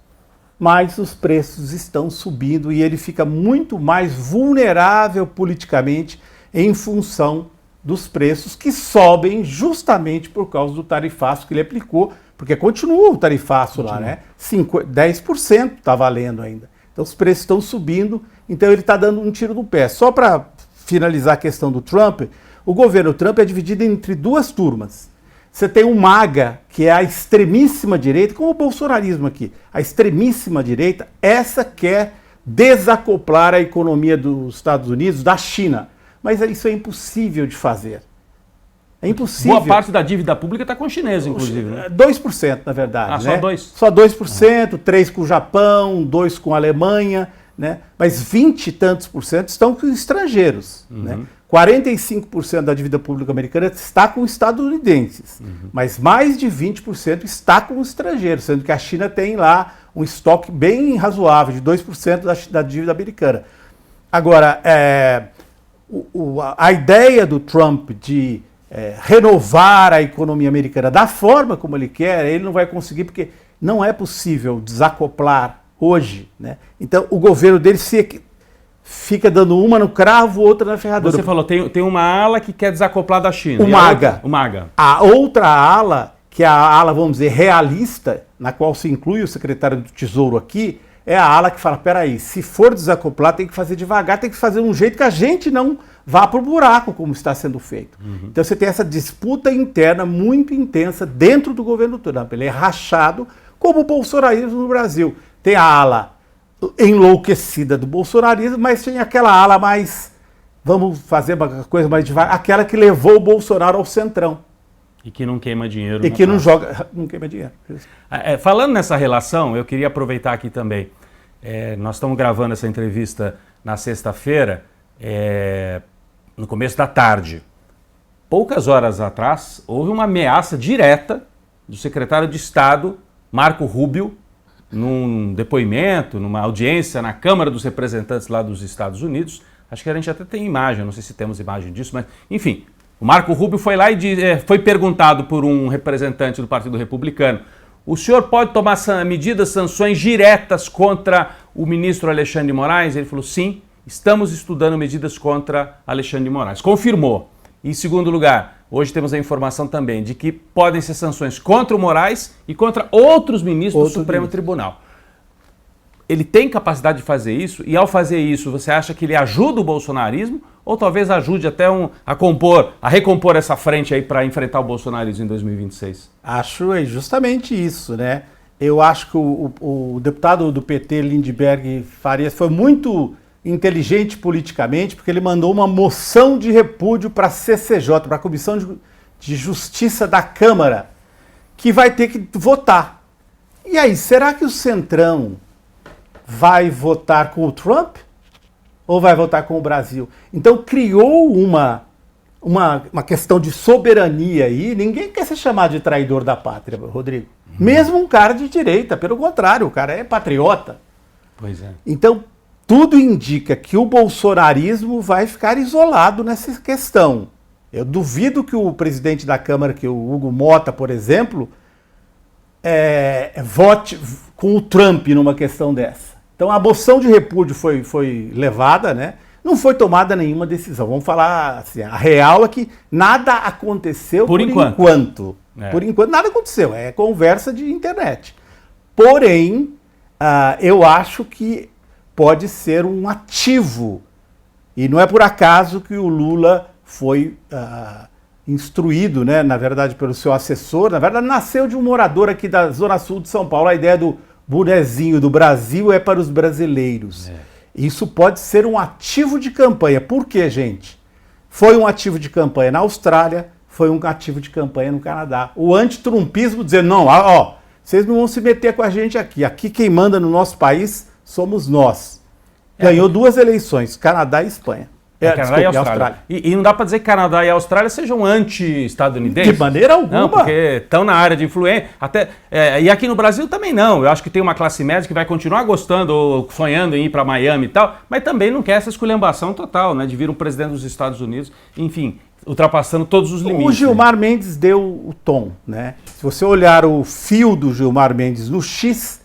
Mas os preços estão subindo e ele fica muito mais vulnerável politicamente em função dos preços que sobem justamente por causa do tarifaço que ele aplicou, porque continua o tarifaço lá, né? 10% está valendo ainda. Então os preços estão subindo, então ele está dando um tiro no pé. Só para finalizar a questão do Trump, o governo Trump é dividido entre duas turmas. Você tem o MAGA, que é a extremíssima direita, como o bolsonarismo aqui. A extremíssima direita, essa quer desacoplar a economia dos Estados Unidos da China. Mas isso é impossível de fazer. É impossível. Boa parte da dívida pública está com os chineses, inclusive. Né? 2%, na verdade. Só 2%? Só 2%, 3% com o Japão, 2% com a Alemanha, né? Mas 20 e tantos por cento estão com estrangeiros. Né? 45% da dívida pública americana está com estadunidenses, mas mais de 20% está com estrangeiros, sendo que a China tem lá um estoque bem razoável, de 2% da dívida americana. Agora, a ideia do Trump de renovar a economia americana da forma como ele quer, ele não vai conseguir, porque não é possível desacoplar hoje. Né? Então, o governo dele fica dando uma no cravo, outra na ferradura. Você falou, tem uma ala que quer desacoplar da China. O MAGA. O MAGA. A outra ala, que é a ala, vamos dizer, realista, na qual se inclui o secretário do Tesouro aqui, é a ala que fala, peraí, se for desacoplar, tem que fazer devagar, tem que fazer de um jeito que a gente não vá para o buraco, como está sendo feito. Então você tem essa disputa interna muito intensa dentro do governo Trump. Ele é rachado, como o bolsonarismo no Brasil. Tem a ala enlouquecida do bolsonarismo, mas tem aquela ala mais, vamos fazer uma coisa mais devagar, aquela que levou o Bolsonaro ao centrão. E que não queima dinheiro. E que não joga, não queima dinheiro. Falando nessa relação, eu queria aproveitar aqui também. Nós estamos gravando essa entrevista na sexta-feira, no começo da tarde. Poucas horas atrás, houve uma ameaça direta do secretário de Estado, Marco Rubio, num depoimento, numa audiência na Câmara dos Representantes lá dos Estados Unidos. Acho que a gente até tem imagem, não sei se temos imagem disso, mas enfim, o Marco Rubio foi lá e foi perguntado por um representante do Partido Republicano: o senhor pode tomar medidas, sanções diretas contra o ministro Alexandre de Moraes? Ele falou: sim, estamos estudando medidas contra Alexandre de Moraes. Confirmou. Em segundo lugar, hoje temos a informação também de que podem ser sanções contra o Moraes e contra outros ministros do Supremo Tribunal. Ele tem capacidade de fazer isso, e ao fazer isso, você acha que ele ajuda o bolsonarismo ou talvez ajude até a recompor essa frente aí para enfrentar o bolsonarismo em 2026? Acho justamente isso, né? Eu acho que o deputado do PT, Lindbergh Farias, foi muito inteligente politicamente, porque ele mandou uma moção de repúdio para a CCJ, para a Comissão de Justiça da Câmara, que vai ter que votar. E aí, será que o Centrão vai votar com o Trump ou vai votar com o Brasil? Então criou uma questão de soberania aí. Ninguém quer ser chamado de traidor da pátria, Rodrigo. Mesmo um cara de direita, pelo contrário, o cara é patriota. Pois é. Então, tudo indica que o bolsonarismo vai ficar isolado nessa questão. Eu duvido que o presidente da Câmara, que é o Hugo Mota, por exemplo, vote com o Trump numa questão dessa. Então a moção de repúdio foi levada, né? Não foi tomada nenhuma decisão. Vamos falar assim, a real é que nada aconteceu por enquanto. Por enquanto nada aconteceu, é conversa de internet. Porém, eu acho que pode ser um ativo. E não é por acaso que o Lula foi instruído, né, na verdade, pelo seu assessor. Na verdade, nasceu de um morador aqui da Zona Sul de São Paulo. A ideia do bonezinho do Brasil é para os brasileiros. Isso pode ser um ativo de campanha. Por quê, gente? Foi um ativo de campanha na Austrália, foi um ativo de campanha no Canadá. O antitrumpismo dizendo: não, vocês não vão se meter com a gente aqui. Aqui quem manda no nosso país somos nós. Ganhou 2 eleições, Canadá e Espanha. Canadá e Austrália. E não dá para dizer que Canadá e Austrália sejam anti-estadunidenses. De maneira alguma. Não, porque estão na área de influência. E aqui no Brasil também não. Eu acho que tem uma classe média que vai continuar gostando ou sonhando em ir para Miami e tal, mas também não quer essa esculhambação total, né, de vir um presidente dos Estados Unidos, enfim, ultrapassando todos os limites. O Gilmar Mendes deu o tom, né? Se você olhar o fio do Gilmar Mendes no X,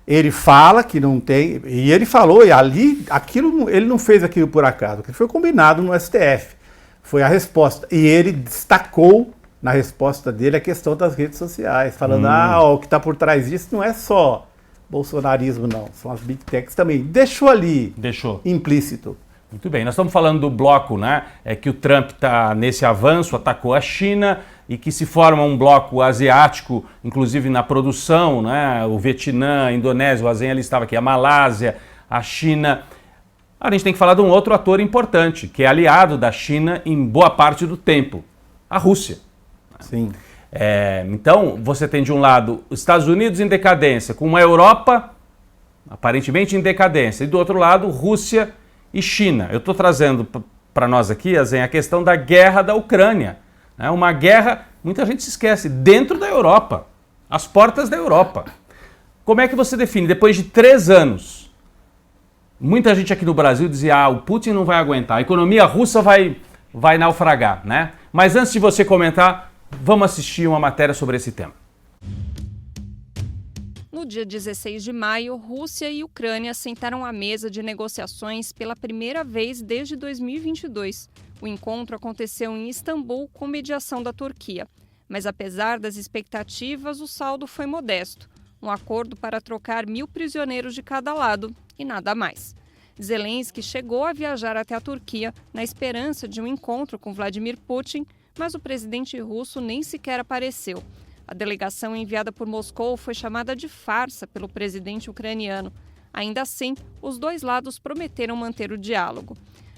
ele fala que não tem, e ele falou, e ali, ele não fez aquilo por acaso, que foi combinado no STF, foi a resposta. E ele destacou na resposta dele a questão das redes sociais, falando, o que está por trás disso não é só bolsonarismo, não, são as big techs também. Deixou implícito. Muito bem, nós estamos falando do bloco, né? Que o Trump está nesse avanço, atacou a China e que se forma um bloco asiático, inclusive na produção, né? O Vietnã, a Indonésia, o Azen ali estava aqui, a Malásia, a China. A gente tem que falar de um outro ator importante, que é aliado da China em boa parte do tempo, a Rússia. Sim. Então, você tem de um lado os Estados Unidos em decadência, com uma Europa aparentemente em decadência, e do outro lado, Rússia e China. Eu estou trazendo para nós aqui, Azen, a questão da guerra da Ucrânia. Né? Uma guerra, muita gente se esquece, dentro da Europa, às portas da Europa. Como é que você define? Depois de 3 anos, muita gente aqui no Brasil dizia, o Putin não vai aguentar, a economia russa vai naufragar. Né? Mas antes de você comentar, vamos assistir uma matéria sobre esse tema. No dia 16 de maio, Rússia e Ucrânia sentaram à mesa de negociações pela primeira vez desde 2022. O encontro aconteceu em Istambul com mediação da Turquia. Mas apesar das expectativas, o saldo foi modesto. Um acordo para trocar 1.000 prisioneiros de cada lado e nada mais. Zelensky chegou a viajar até a Turquia na esperança de um encontro com Vladimir Putin, mas o presidente russo nem sequer apareceu. A delegação enviada por Moscou foi chamada de farsa pelo presidente ucraniano. Ainda assim, os dois lados prometeram manter o diálogo.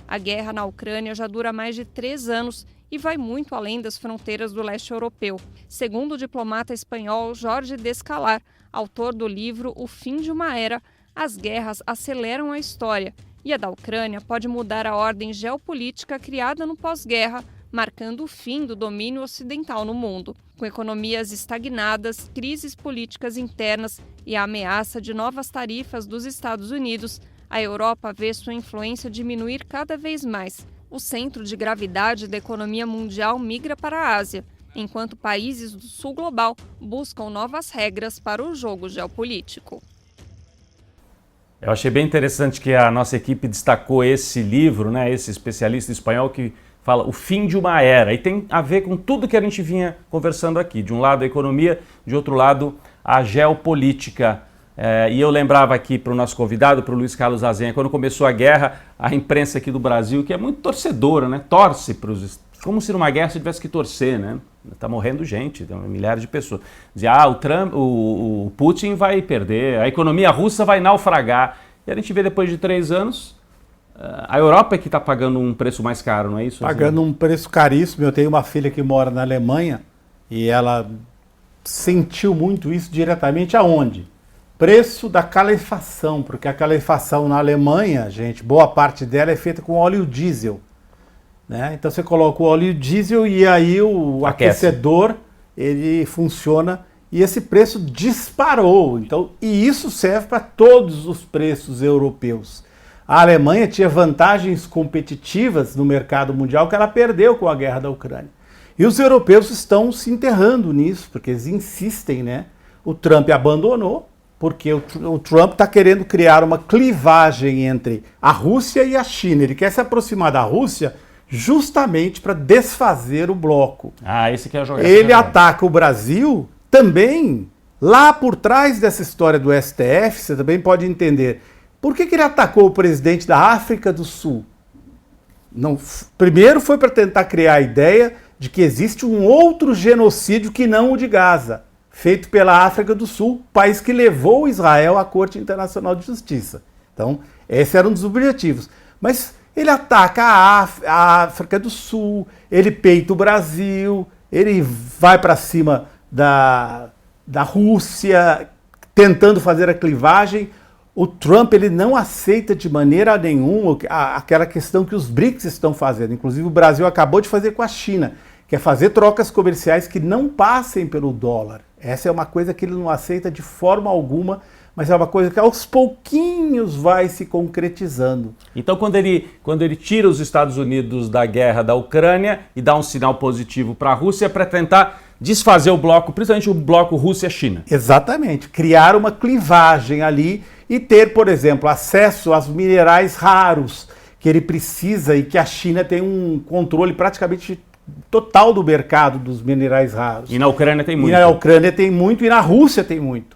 A guerra na Ucrânia já dura mais de 3 anos e vai muito além das fronteiras do leste europeu. Segundo o diplomata espanhol Jorge Descalar, autor do livro O Fim de uma Era, as guerras aceleram a história e a da Ucrânia pode mudar a ordem geopolítica criada no pós-guerra, marcando o fim do domínio ocidental no mundo. Com economias estagnadas, crises políticas internas e a ameaça de novas tarifas dos Estados Unidos, a Europa vê sua influência diminuir cada vez mais. O centro de gravidade da economia mundial migra para a Ásia, enquanto países do sul global buscam novas regras para o jogo geopolítico. Eu achei bem interessante que a nossa equipe destacou esse livro, né, esse especialista espanhol que fala O Fim de uma Era, e tem a ver com tudo que a gente vinha conversando aqui. De um lado a economia, de outro lado a geopolítica. E eu lembrava aqui para o nosso convidado, para o Luiz Carlos Azenha, quando começou a guerra, a imprensa aqui do Brasil, que é muito torcedora, né, torce para os... Como se numa guerra você tivesse que torcer, né? Tá morrendo gente, milhares de pessoas. Dizia, o Putin vai perder, a economia russa vai naufragar. E a gente vê depois de 3 anos, a Europa é que está pagando um preço mais caro, não é isso? Pagando um preço caríssimo. Eu tenho uma filha que mora na Alemanha e ela sentiu muito isso diretamente aonde? Preço da calefação, porque a calefação na Alemanha, gente, boa parte dela é feita com óleo diesel. Né? Então você coloca o óleo diesel e aí o aquecedor ele funciona e esse preço disparou. Então, e isso serve para todos os preços europeus. A Alemanha tinha vantagens competitivas no mercado mundial que ela perdeu com a guerra da Ucrânia. E os europeus estão se enterrando nisso, porque eles insistem, né? O Trump abandonou, porque o Trump está querendo criar uma clivagem entre a Rússia e a China. Ele quer se aproximar da Rússia justamente para desfazer o bloco. Esse que é a jogada. Ele ataca o Brasil também, lá por trás dessa história do STF, você também pode entender. Por que ele atacou o presidente da África do Sul? Não, primeiro foi para tentar criar a ideia de que existe um outro genocídio que não o de Gaza, feito pela África do Sul, país que levou Israel à Corte Internacional de Justiça. Então, esse era um dos objetivos. Mas ele ataca a África do Sul, ele peita o Brasil, ele vai para cima da Rússia, tentando fazer a clivagem. O Trump ele não aceita de maneira nenhuma aquela questão que os BRICS estão fazendo. Inclusive o Brasil acabou de fazer com a China, que é fazer trocas comerciais que não passem pelo dólar. Essa é uma coisa que ele não aceita de forma alguma, mas é uma coisa que aos pouquinhos vai se concretizando. Então, quando ele tira os Estados Unidos da guerra da Ucrânia e dá um sinal positivo para a Rússia para tentar desfazer o bloco, principalmente o bloco Rússia-China. Exatamente, criar uma clivagem ali e ter, por exemplo, acesso aos minerais raros que ele precisa e que a China tem um controle praticamente total do mercado dos minerais raros. E na Ucrânia tem muito. E na Ucrânia tem muito e na Rússia tem muito.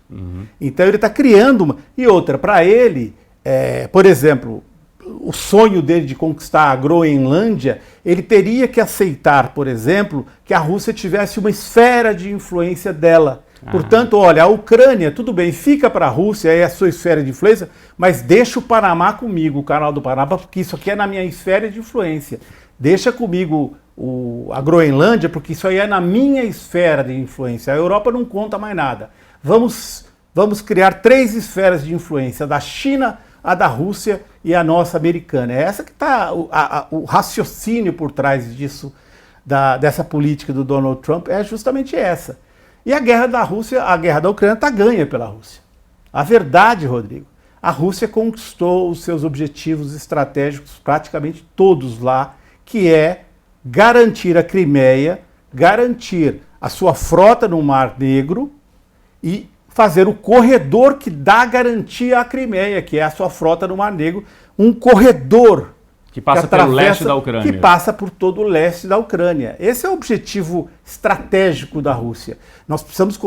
Então ele está criando uma... E outra, para ele, por exemplo, o sonho dele de conquistar a Groenlândia, ele teria que aceitar, por exemplo, que a Rússia tivesse uma esfera de influência dela. Portanto, olha, a Ucrânia, tudo bem, fica para a Rússia, é a sua esfera de influência, mas deixa o Panamá comigo, o canal do Panamá, porque isso aqui é na minha esfera de influência. Deixa comigo a Groenlândia, porque isso aí é na minha esfera de influência. A Europa não conta mais nada. Vamos criar 3 esferas de influência, da China, a da Rússia e a nossa americana. É essa que está o raciocínio por trás disso, dessa política do Donald Trump, é justamente essa. E a guerra da Ucrânia está ganha pela Rússia. A verdade, Rodrigo, a Rússia conquistou os seus objetivos estratégicos praticamente todos lá, que é garantir a Crimeia, garantir a sua frota no Mar Negro e fazer o corredor que dá garantia à Crimeia, que é a sua frota no Mar Negro, um corredor que passa pelo leste da Ucrânia. Que passa por todo o leste da Ucrânia. Esse é o objetivo estratégico da Rússia. Nós precisamos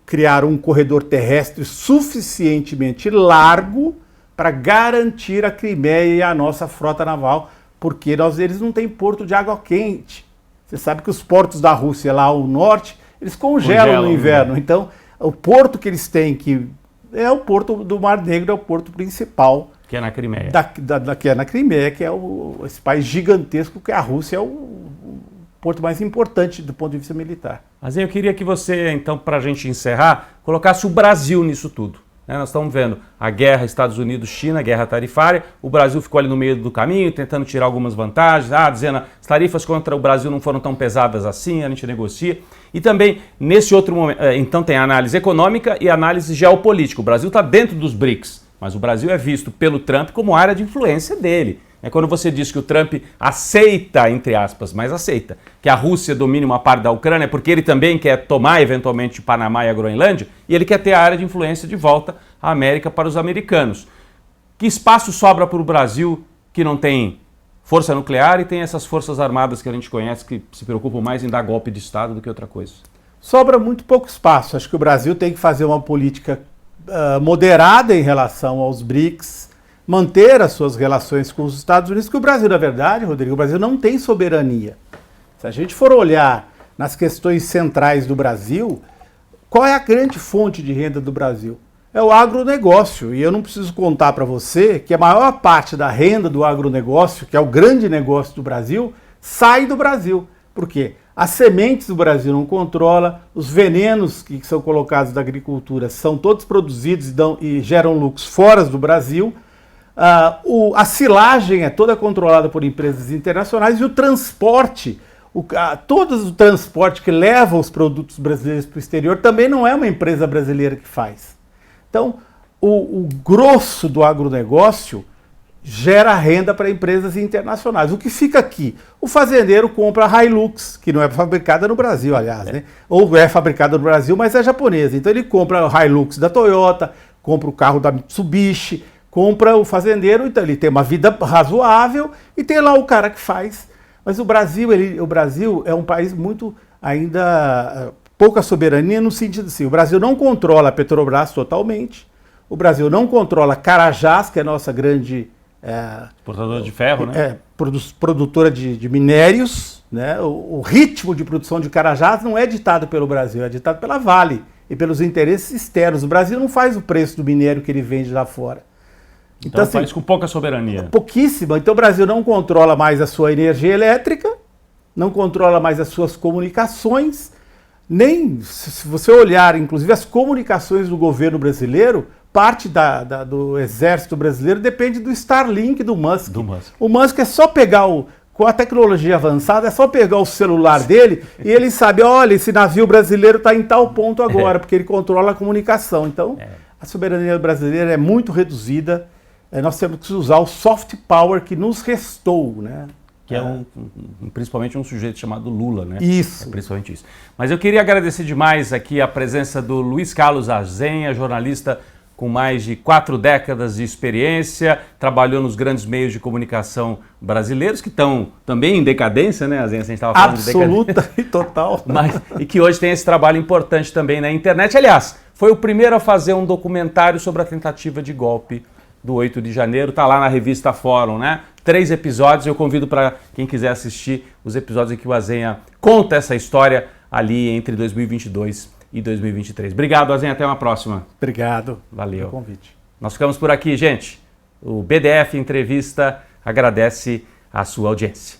criar um corredor terrestre suficientemente largo para garantir a Crimeia e a nossa frota naval, porque eles não têm porto de água quente. Você sabe que os portos da Rússia lá ao norte, eles congelam no inverno. Então, o porto que eles têm, que é o porto do Mar Negro, é o porto principal. Que é na Crimeia. Que é na Crimeia, que é esse país gigantesco, que a Rússia é o porto mais importante do ponto de vista militar. Mas eu queria que você, então, para a gente encerrar, colocasse o Brasil nisso tudo. Nós estamos vendo a guerra Estados Unidos-China, guerra tarifária, o Brasil ficou ali no meio do caminho, tentando tirar algumas vantagens, dizendo as tarifas contra o Brasil não foram tão pesadas assim, a gente negocia. E também, nesse outro momento, então tem a análise econômica e a análise geopolítica. O Brasil está dentro dos BRICS, mas o Brasil é visto pelo Trump como área de influência dele. É quando você diz que o Trump aceita, entre aspas, mas aceita, que a Rússia domine uma parte da Ucrânia, porque ele também quer tomar eventualmente o Panamá e a Groenlândia, e ele quer ter a área de influência de volta à América para os americanos. Que espaço sobra para o Brasil que não tem força nuclear e tem essas forças armadas que a gente conhece que se preocupam mais em dar golpe de Estado do que outra coisa? Sobra muito pouco espaço. Acho que o Brasil tem que fazer uma política moderada em relação aos BRICS, manter as suas relações com os Estados Unidos, que o Brasil, na verdade, Rodrigo, o Brasil não tem soberania. Se a gente for olhar nas questões centrais do Brasil, qual é a grande fonte de renda do Brasil? É o agronegócio. E eu não preciso contar para você que a maior parte da renda do agronegócio, que é o grande negócio do Brasil, sai do Brasil. Por quê? As sementes o Brasil não controla, os venenos que são colocados da agricultura são todos produzidos e geram lucros fora do Brasil. A silagem é toda controlada por empresas internacionais e o transporte, todo o transporte que leva os produtos brasileiros para o exterior também não é uma empresa brasileira que faz. Então, o grosso do agronegócio gera renda para empresas internacionais. O que fica aqui? O fazendeiro compra a Hilux, que não é fabricada no Brasil, aliás, né? Ou é fabricada no Brasil, mas é japonesa. Então ele compra a Hilux da Toyota, compra o carro da Mitsubishi, compra o fazendeiro, então ele tem uma vida razoável e tem lá o cara que faz. Mas o Brasil é um país muito ainda pouca soberania no sentido assim, o Brasil não controla a Petrobras totalmente, o Brasil não controla Carajás, que é a nossa grande exportadora de ferro, né? Produtora de minérios, né? O ritmo de produção de Carajás não é ditado pelo Brasil, é ditado pela Vale e pelos interesses externos. O Brasil não faz o preço do minério que ele vende lá fora. Então assim, faz com pouca soberania. Pouquíssima. Então o Brasil não controla mais a sua energia elétrica, não controla mais as suas comunicações, nem, se você olhar, inclusive, as comunicações do governo brasileiro, parte do exército brasileiro depende do Starlink do Musk. O Musk é só pegar com a tecnologia avançada, é só pegar o celular dele e ele sabe, olha, esse navio brasileiro está em tal ponto agora, porque ele controla a comunicação. Então, a soberania brasileira é muito reduzida. Nós temos que usar o soft power que nos restou, né? Que é principalmente um sujeito chamado Lula, né? Isso. É principalmente isso. Mas eu queria agradecer demais aqui a presença do Luiz Carlos Arzenha, jornalista com mais de 4 décadas de experiência, trabalhou nos grandes meios de comunicação brasileiros, que estão também em decadência, né, Arzenha? A gente estava falando absoluta de decadência. E total. E que hoje tem esse trabalho importante também na internet. Aliás, foi o primeiro a fazer um documentário sobre a tentativa de golpe do 8 de janeiro, está lá na revista Fórum, né? 3 episódios, eu convido para quem quiser assistir os episódios em que o Arzenha conta essa história ali entre 2022 e 2023. Obrigado, Arzenha, até uma próxima. Obrigado. Valeu. Pelo convite. Nós ficamos por aqui, gente. O BDF Entrevista agradece a sua audiência.